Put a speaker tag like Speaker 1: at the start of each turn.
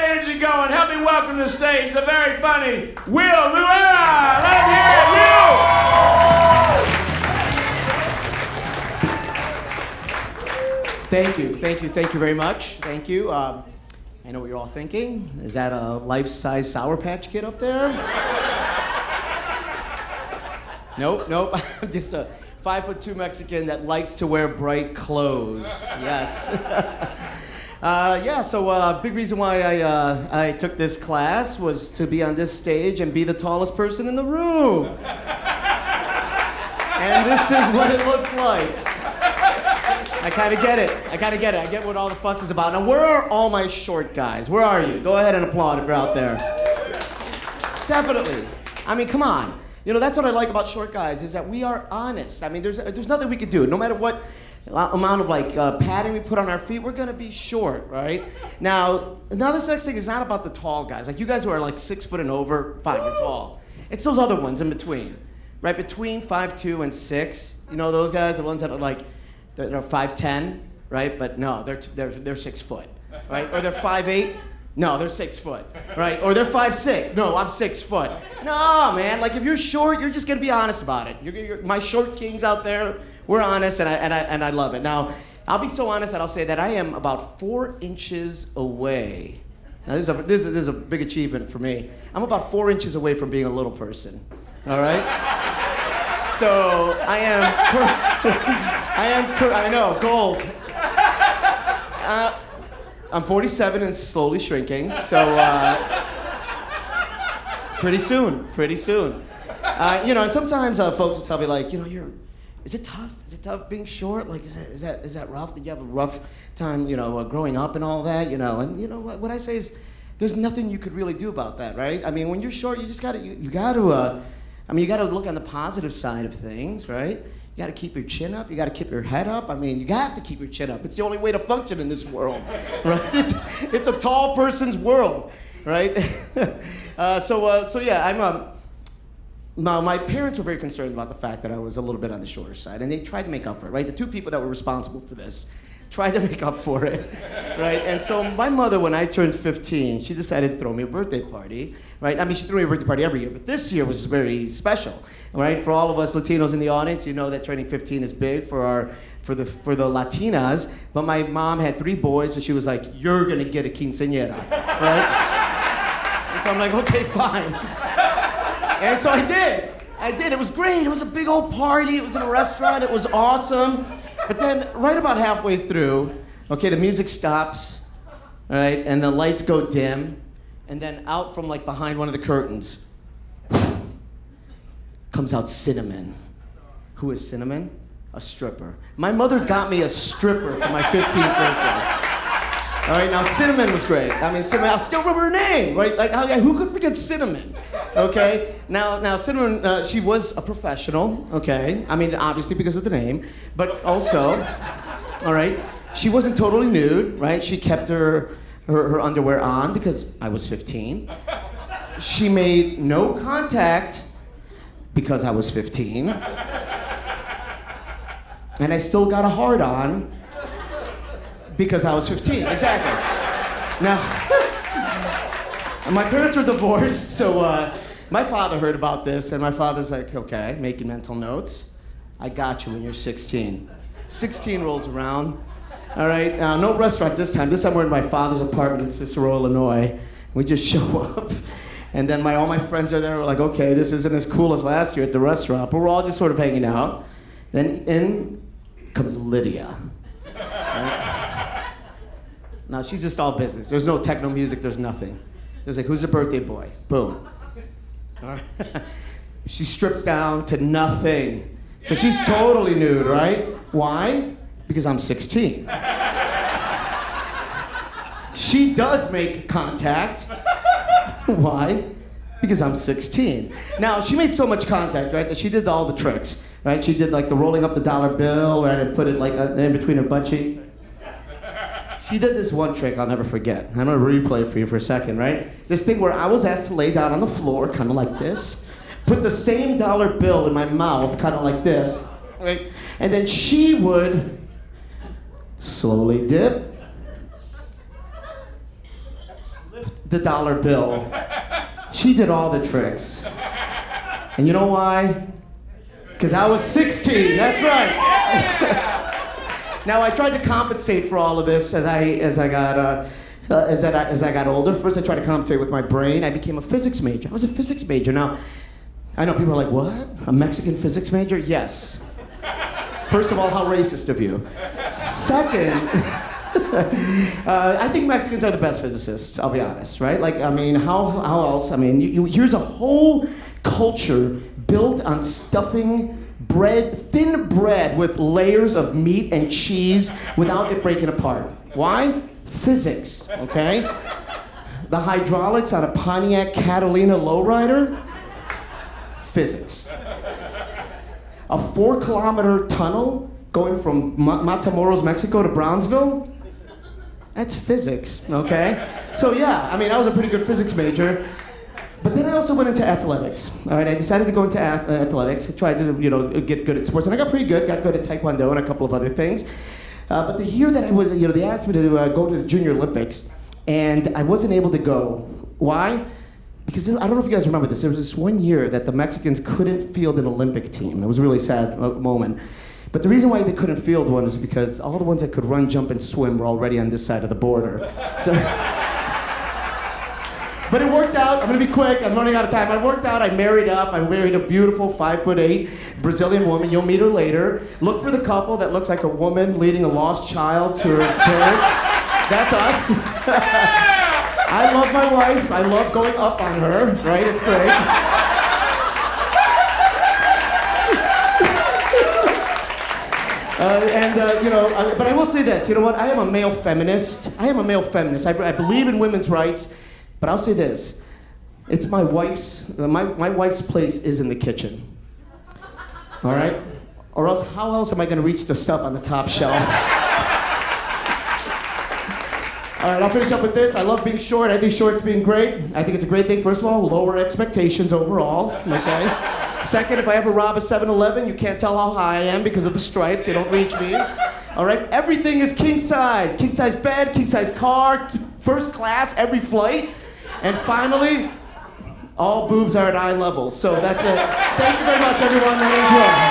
Speaker 1: energy going, help me welcome to the stage the very funny Luera. Let him hear it,
Speaker 2: Thank you very much. Thank you. I know what you're all thinking. Is that a life-size Sour Patch Kid up there? Nope. I'm just a 5'2" Mexican that likes to wear bright clothes. Yes. Big reason why I took this class was to be on this stage and be the tallest person in the room. And this is what it looks like. I kind of get it. I get what all the fuss is about. Now, where are all my short guys? Where are you? Go ahead and applaud if you're out there. Definitely. I mean, come on. You know, that's what I like about short guys, is that we are honest. I mean, there's nothing we could do. No matter what amount of padding we put on our feet, we're gonna be short, right? Now this next thing is not about the tall guys. Like you guys who are like 6 foot and over, fine, you're tall. It's those other ones in between, right? Between 5'2" and 6. You know those guys, the ones that are like, they're 5'10", right? But no, they're 6 foot, right? Or they're 5'8". No, they're 6 foot, right? Or they're 5'6". No, I'm 6 foot. No, man. Like if you're short, you're just gonna be honest about it. You're my short kings out there. We're honest, and I love it. Now, I'll be so honest that I'll say that I am about 4 inches away. Now, this is a big achievement for me. I'm about 4 inches away from being a little person. All right. So I know, gold. I'm 47 and slowly shrinking, so pretty soon. And sometimes folks will tell me like, is it tough? Is it tough being short? Like, is that rough? Did you have a rough time, growing up and all that, And what I say is, there's nothing you could really do about that, right? I mean, when you're short, you just gotta, you gotta look on the positive side of things, right? You gotta keep your chin up, you gotta keep your head up. I mean, you have to keep your chin up. It's the only way to function in this world, right? It's a tall person's world, right? Now, my parents were very concerned about the fact that I was a little bit on the shorter side, and they tried to make up for it, right? The two people that were responsible for this tried to make up for it, right? And so my mother, when I turned 15, she decided to throw me a birthday party, right? I mean, she threw me a birthday party every year, but this year was very special, right? For all of us Latinos in the audience, you know that turning 15 is big for the Latinas, but my mom had 3 boys, so she was like, you're gonna get a quinceañera, right? And so I'm like, okay, fine. And so I did. It was great. It was a big old party. It was in a restaurant. It was awesome. But then right about halfway through, okay, the music stops, right? And the lights go dim. And then out from like behind one of the curtains comes out Cinnamon. Who is Cinnamon? A stripper. My mother got me a stripper for my 15th birthday. All right, now Cinnamon was great. I mean, Cinnamon, I still remember her name, right? Like, who could forget Cinnamon? Okay, now Cinnamon, she was a professional, okay? I mean, obviously because of the name, but also, all right, she wasn't totally nude, right? She kept her underwear on because I was 15. She made no contact because I was 15. And I still got a hard on because I was 15, exactly. Now, my parents were divorced, so my father heard about this, and my father's like, okay, making mental notes. I got you when you're 16. 16 rolls around. All right, no restaurant this time. This time we're in my father's apartment in Cicero, Illinois. We just show up, and then all my friends are there. We're like, okay, this isn't as cool as last year at the restaurant, but we're all just sort of hanging out. Then in comes Lydia. Right? Now, she's just all business. There's no techno music, there's nothing. There's like, who's the birthday boy? Boom. All right. She strips down to nothing. So she's totally nude, right? Why? Because I'm 16. She does make contact. Why? Because I'm 16. Now, she made so much contact, right, that she did all the tricks, right? She did like the rolling up the dollar bill, right, and put it like in between her butt cheek. She did this one trick I'll never forget. I'm gonna replay it for you for a second, right? This thing where I was asked to lay down on the floor, kind of like this, put the same dollar bill in my mouth, kind of like this, right? And then she would slowly dip, the dollar bill. She did all the tricks. And you know why? Because I was 16, that's right. Now I tried to compensate for all of this as I got older. First I tried to compensate with my brain. I became a physics major. I was a physics major. Now, I know people are like, what? A Mexican physics major? Yes. First of all, how racist of you. Second, I think Mexicans are the best physicists, I'll be honest, right? Like, I mean, how else? I mean, here's a whole culture built on stuffing thin bread with layers of meat and cheese without it breaking apart. Why? Physics, okay? The hydraulics on a Pontiac Catalina lowrider? Physics. A 4-kilometer tunnel going from Matamoros, Mexico to Brownsville? That's physics, okay? So yeah, I mean, I was a pretty good physics major. But then I also went into athletics. All right, I decided to go into athletics. I tried to, get good at sports, and I got pretty good. Got good at taekwondo and a couple of other things. But the year that I was, they asked me to go to the Junior Olympics, and I wasn't able to go. Why? Because I don't know if you guys remember this. There was this one year that the Mexicans couldn't field an Olympic team. It was a really sad moment. But the reason why they couldn't field one is because all the ones that could run, jump, and swim were already on this side of the border. So. But it worked out. I'm gonna be quick. I'm running out of time. I worked out. I married up. I married a beautiful 5'8" Brazilian woman. You'll meet her later. Look for the couple that looks like a woman leading a lost child to her parents. That's us. I love my wife. I love going up on her. Right? It's great. But I will say this. You know what? I am a male feminist. I believe in women's rights. But I'll say this, it's my wife's place is in the kitchen, all right? Or else, how else am I gonna reach the stuff on the top shelf? All right, I'll finish up with this. I love being short. I think short's being great. I think it's a great thing. First of all, lower expectations overall, okay? Second, if I ever rob a 7-Eleven, you can't tell how high I am because of the stripes. They don't reach me. All right, everything is king size. King size bed, king size car, first class, every flight. And finally, all boobs are at eye level. So that's it. Thank you very much, everyone. My name's Luera.